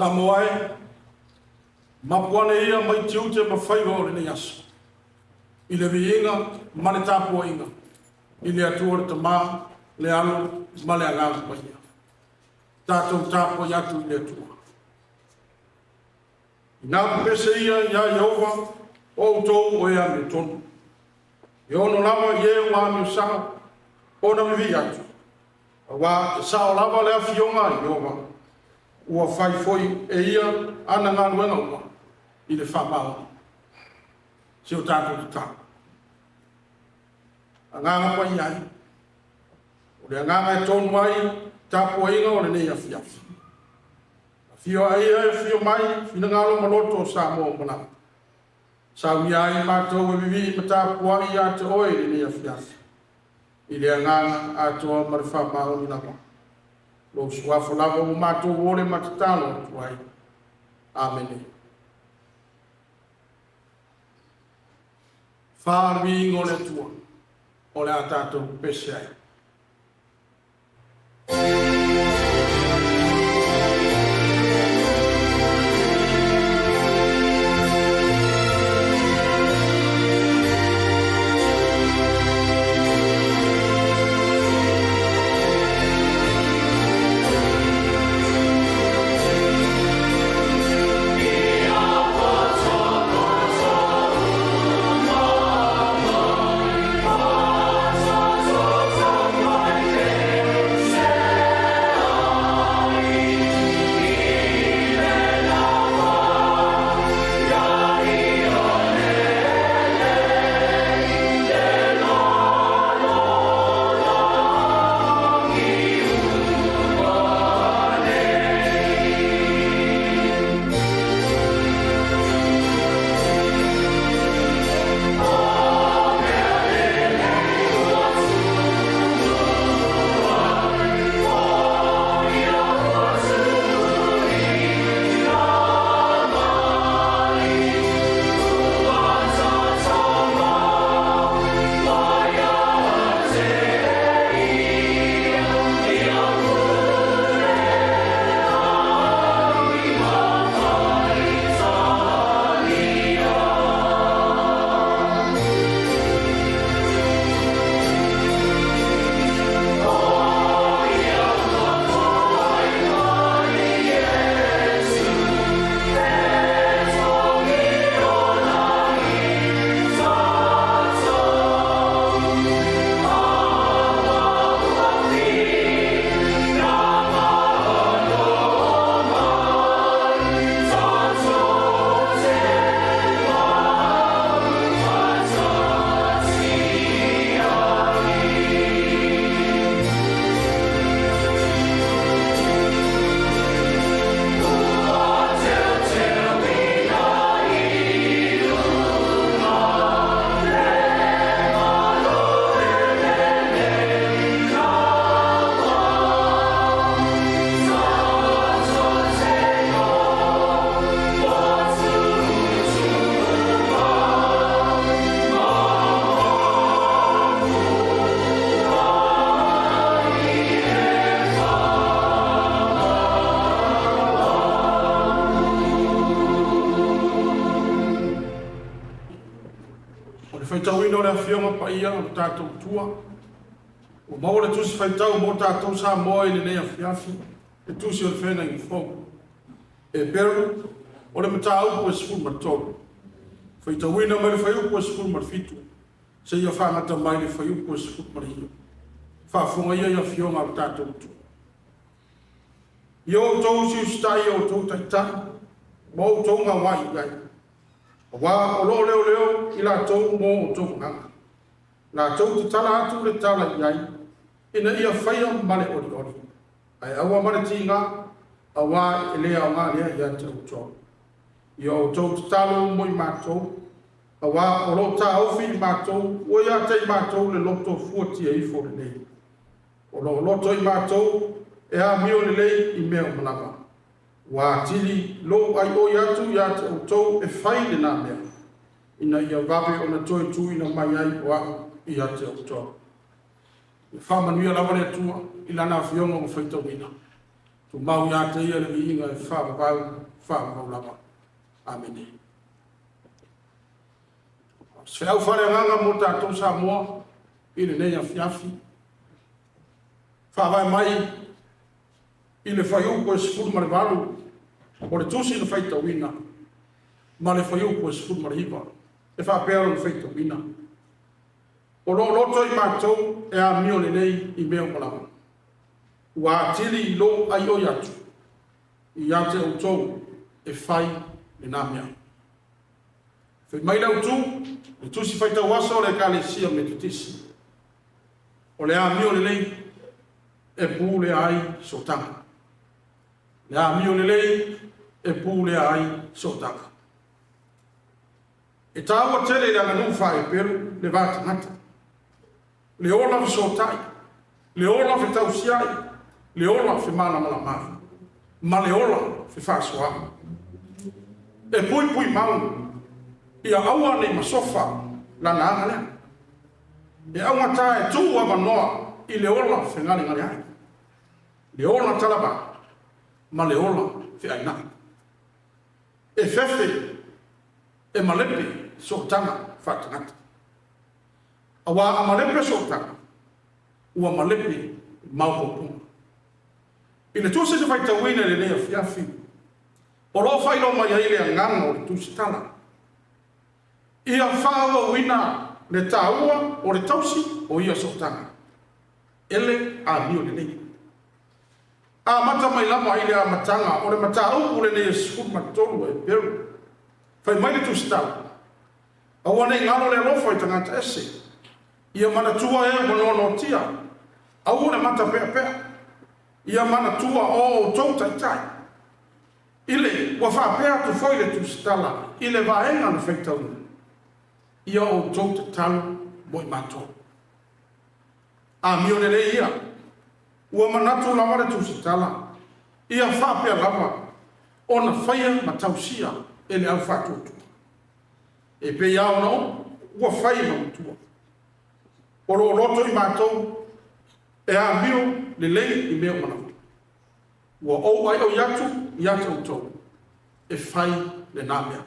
Samoai, mapuane ia mai tiute ma whaigo le ne aso. I le viinga, mane tāpua inga. I le atua le tamā, le alo, ma le anganga pa ia. Tātou tāpua iatu i le atua. I nā pese ia ia Yehova, o tōu o ea me tonu. I ono lava i e ngā mi usanga, o na mivi atu. Wa te sao lava le awhionga i Yehova. Ua whai foi e ia ana ngā nuenga ua i le whamau. Se o tātou te tā. A nganga pa iai. O le nganga e tonu ai, tāpua inga o le nei awhiafi. Fio ai e fio mai, fina ngalo maloto o sa mo mana. Sa uiai mātou e vivi ma tāpua i a te oe le nei awhiafi. I le nganga a toa ma le whamau ni nama. Lo suafo lava mo mātou wole matatalo tuai. Amen. Whārwi ngole tua. O le a tātou pese ai. Whaitauino le whionga pa ia o tātou tua. O maore tusi whaitau mo tātou sa moe le nei a whiafi. E tusi o le whena i whongu. E beru, o le mata aupu e sifuru matolu. Whaitauino mai le whaiupu e sifuru marfitu. Se ia whangata mai le whaiupu e sifuru marhio. Whaafunga ia ia whionga o tātou tua. Ia o tau si ustai o tau taitani. Mo o tau ngā wai gai. Wa o lo leo i la tau mo o tau nganga. La tau te tala atu le tala iai, ina ia whaia male ori ori. Ai awa mare tinga, awa e lea o ngā lea ia te uto. Ia o tau te talo mo i mātou, awa o lo ta ofi i mātou, o ia te i mātou le loto fuati e ifo le nei. O lo loto i mātou, e a mio le lei i mea o manama. Wa tili lo ai o yatu ya te utou e whai le nā mea. Ina ia wawe o na toi tu ina mai ai o au i a te utou. I whamanuia lawa le atua i lana whionga o whaitau ina. tu mau ya te ia le inga fa mau lava. Amen. Se au fare nganga mo tātou Samoa, i le nei afiafi. Fa vai mai, i le whai upo e sifuru mare walu, o le tusi le whai tauina, ma le whai upo e sifuru mare hiva, e wha pēra le whai tauina. O lo loto i mātou e a mio le nei i meo malamu. Ua atili i lo ai o yatu, i ate au tou e whai le nāmea. Whai mai lau tu, le tusi whai tau asa o le kālesia me tutisi. O le a mio le nei, e pū le ai sotanga. Le a mio le nei, e pū le ai sotanga. E tāua tele le anganu whae peru le vāta ngata. Le ola fi sotai, le ola fi tausiai, le ola fi mana malamari, ma le ola fi whaasua. E pui mau, ia aua nei masofa la na angale. E aua tā e tūua manoa i le ola fi ngale ai. Le ola talaba, ma le ola fi aina. E fefe, e malepe so tanga whatangata. Awa amalepe so tanga, ua malepe maupopunga. I le tūsi te whai tauina le nea fiafi, o lo whai lo mai aile a nganga o le tūsi tala. Ia whaava wina le tāua o le tausi o ia so tanga. Ele a mio le nei. A mata mai lama ile a matanga o le mata au le nei sifuru matolu e peru. Whai mai le tūsi tala. Awa nei ngalo le alofa i tangata ese. Ia mana tua e monono tia. Awa le mata pea. Ia mana tua o tau tai. Ile wa wha pea tu foi le tūsi tala. Ile vaenga le whaitauna. Ia o tau te talu moi mato. A mio le rei ia. Ua manatu la wale tūsi tala. Ia whapea lava. Ona whaia matausia ele au whatutu. E pe iau no, ua whaia mautua. Oro roto i mātou, e a mio le lei i meo manatu. Ua ou ai o yatu au tau. E whai le nāmea.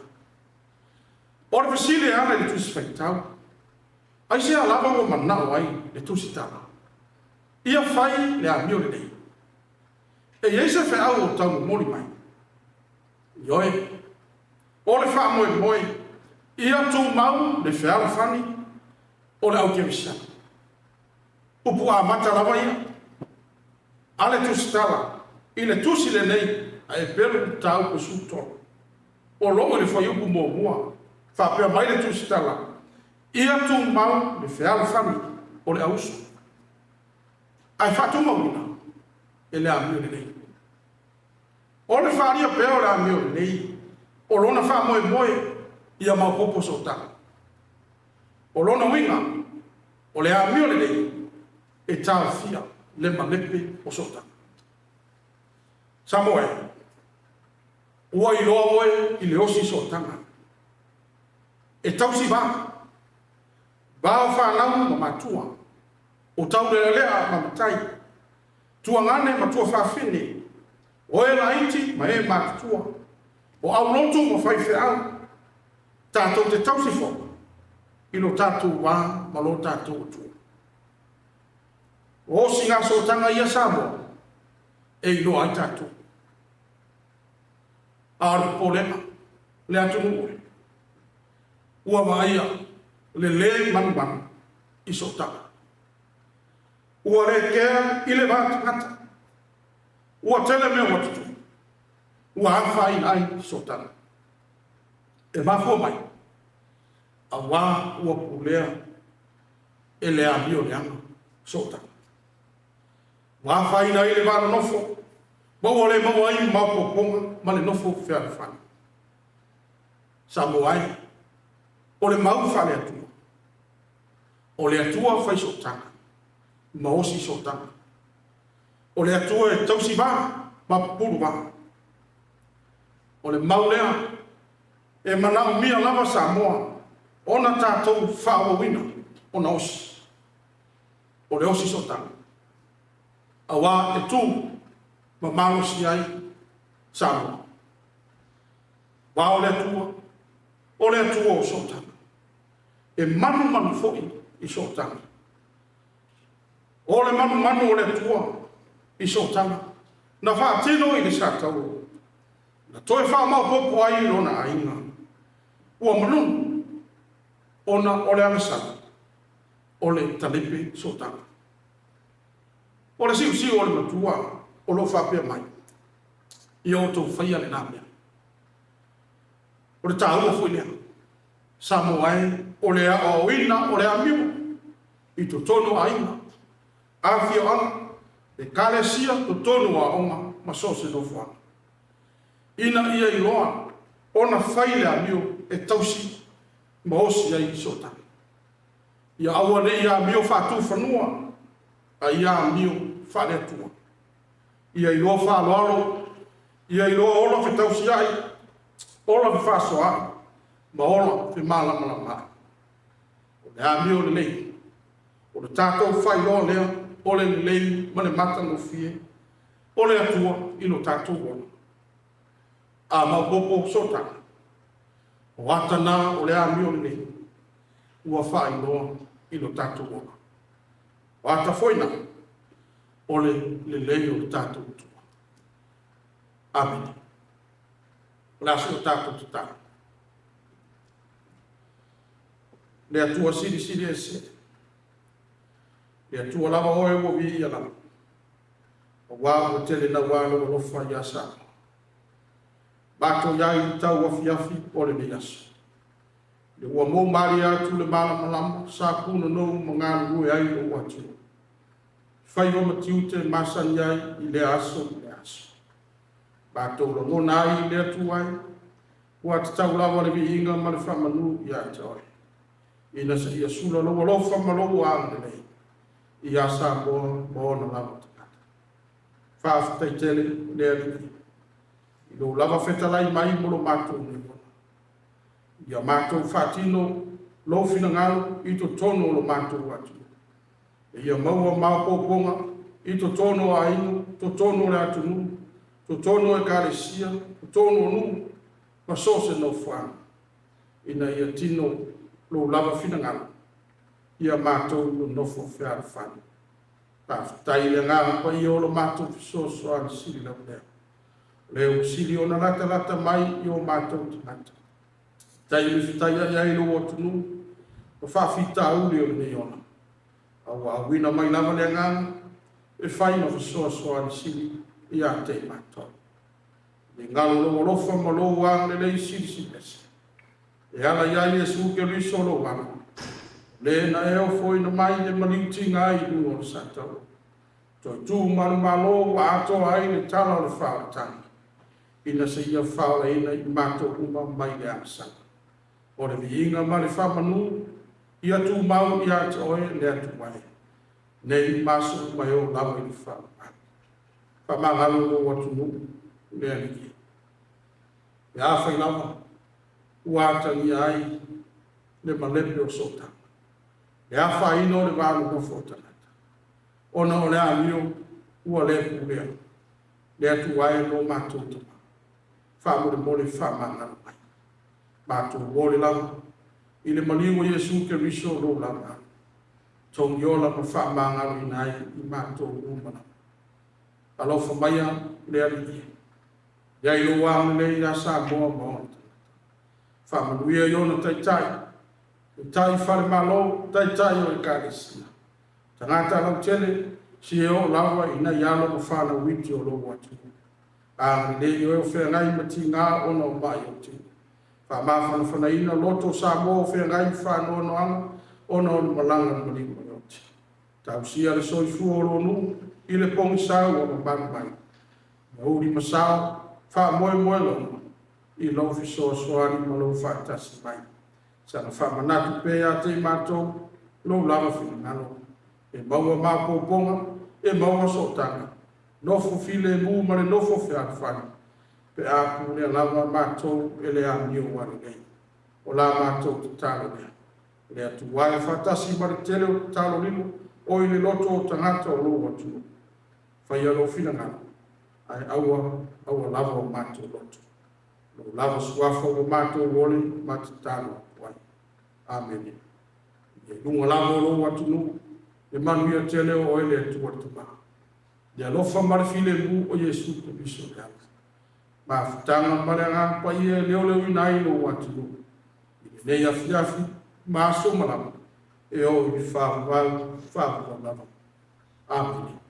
Ora fasile ana le tusi whaitau. Ai se a lava o manao ai le tusi tala. Ia whai le a mio le nei. E eise whai au o tau mori mai. Ioe. O le wha moe. Ia tū mau le whaala whani o le au kia misana. Upu a mata lava ia. A le tusi tala. I le tusi le nei a e peru tau ko sutoro. O longo le whai upu mua. Whapea mai le tusi tala. Ia tū mau le whaala whani o le ausu. Ai whatu mawina e le amio le nei. O le whaaria peo le amio le nei. O lona wha moe. Ia mau popo so tanga. O lona winga, o le a mio le nei, e tā fia le malepe o so tanga. Samoe, ua i loa moe i le osi so tanga. E tausi wā, wā o whanau ma matua, o tau le lea ma matai, tua ngane ma tua whawhine, o e la iti ma e matua, o au lotu ma whaife au, tātou te tausi fo, ilo tātou wā, ma lo tātou tu. O si ngā sotanga ia Samoa, e ilo ai tātou. Aru polema, le atu nue. Ua maia, le manu, i sotanga. Ua le kea, i le vātu ngata. Ua tele mea watutu. Ua hawhai ai sotanga. E mafua mai, a wā ua pulea e le amio le anga, sota. Wā whaina i le wāna nofo, maua le maua i maupoponga, ma le nofo whiara whani. Samoai, o le mau whale atua, o le atua whai sotanga, ma osi sotanga. O le atua e tausi wā, ma pulu wā. O le mau lea, e manau mia lava Samoa, ona tātou whaawawina, ona osi. O le osi sotanga. A wā e tū, ma malo si ai Samoa. Wa ole atua o sotanga. E manu foi i sotanga. Ole manu ole atua i sotanga. Na wha tino i le satau. Na toi wha mau popo ai rona ainga. Ua manun. Ona ole angasana. Ole talipe sotanga. Ole siu ole matua. Olo whapea mai. I o tau whaia le nāmea. O le tāua fui lea. Samoai, o le a oina, o le a miu. I to tono a inga. A fio anga. E kalesia to tono a onga. Ma sose no fuanga. Ina ia i loa. Ona whai le a miu e tausi. Ma osi ai sotanga. Ia aua le ia miu whātu whanua. A ia miu whare atua. Ia i loa whālolo. Ia i loa ola whi tausi ai. Ola fi faso ai, ma ola fi malama mai. O le ami o le lei. O le tātou whai loa lea, o le lei, ma le mata no fie. O le atua, i lo tātou ona. A ma popo sotanga. O atana o le ami o le lei. Ua whai loa, i lo tātou ona. O ata foina, o le lei o le tātou tua. Amen. Lasi o tātou te tātou. Le atua siri e se. Le atua lava oe o vi ia lama. O wā o tele na wālo o lofa i asa. Bato iai tau afi o le me aso. Le ua mō mari atu le malama sa kuna nou mga rue ai o atu. Whai o matiute masan iai i le aso. Bato lo ngona ai le tuai. Ua te tau lawa le vihinga ma le whamanu i a toi. Ina sa ia sula loa lofa ma loa ang le nei. I a sa moa na lawa te kata. Whaafitai tele le aliki. I lo lava whetalai mai mo lo mātou ni mona. I a mātou whaatino lo fina ngalo i to tono lo mātou atu. I a maua māpoponga i to tono a inu, to tono le atu nunu. To tono e kalesia, to tono nu, ma sose no whana. Ina ia tino lo lava fina ngana. Ia mātou lo nofo whiara whana. Pāwhitai le ngā pa i o lo mātou fisoso ana siri lau leo. Leo siri o na lata mai i o mātou te nata. Tai me whitai ai lo o tunu, o whawhita uli o le nei ona. Awa awina mai lava le ngana, e whai no fisoso ana siri. Ia te mātou. Me ngalo lo lofa ma lo wang le lei siri lesi. E ala iai e suke riso lo wang. Le na eo foi na mai le maniuti ngai i o satau. To tu manu malo wa ato ai le tala le whao tanga. Ina se ia whao e ina i mātou uma mai le amasanga. O le vihinga ma le whamanu, ia tu mau i ate oe le atu mai. Nei maso mai o lawa i le whao. Whamangalo o watu nu, le aliki. E a whai lawa, uatangi ai, le malepe o sota. E a whai ino le wālu no fotanata. Ona o le amio, ua le pulea. Le atu ai no mātou tama. Whamure mole whamangalo mai. Mātou wole lawa, i le maliwa Iesu ke riso lo lawa. Tongi ola ma whamangalo inai i mātou umana. Alofa maia le aliki. Ia i lo wang le ia sa moa moa. Whamanuia i ona taitai. I tai whare malo, taitai o e kāresia. Tangata lau tele, si e o lawa i na ialo o whana witi o lo watu. A le i o whea ngai mati ngā ona o mai o te. Whamawhana whana ina loto sa moa o whea ngai whana ono anga, ona o malanga malima o te. Tau sia le soifu o lo nu, i le pongi sao o ma bang mai. Ma uri masao, wha moe lo, i lau fi soa soani ma lau wha tasi mai. Sana wha manatu pe a te mātou, lau lava fi ngano. E maua māpō ponga, e maua sotanga. Nofo file mu ma le nofo whia whani. Pe a pūlea lava mātou e le a mio wari nei. O la mātou te tālo lea. Le atu wae wha tasi ma le tele o tālo lilo, o i le loto o tangata o lo watu. Whai alo whina ngana. ai aua lava o mātou loto. Lo lava suafa o mātou wole matatano wai. Amen. E lunga lava o lo atu nu, e manu ia te leo o ele atu watu ma. Ia lofa marfile mu o Yesu te biso le ala. Ma futanga maranga pa ia leo inai lo atu nu. Ile ne afi ma so malama. E o i fa lava. Amen.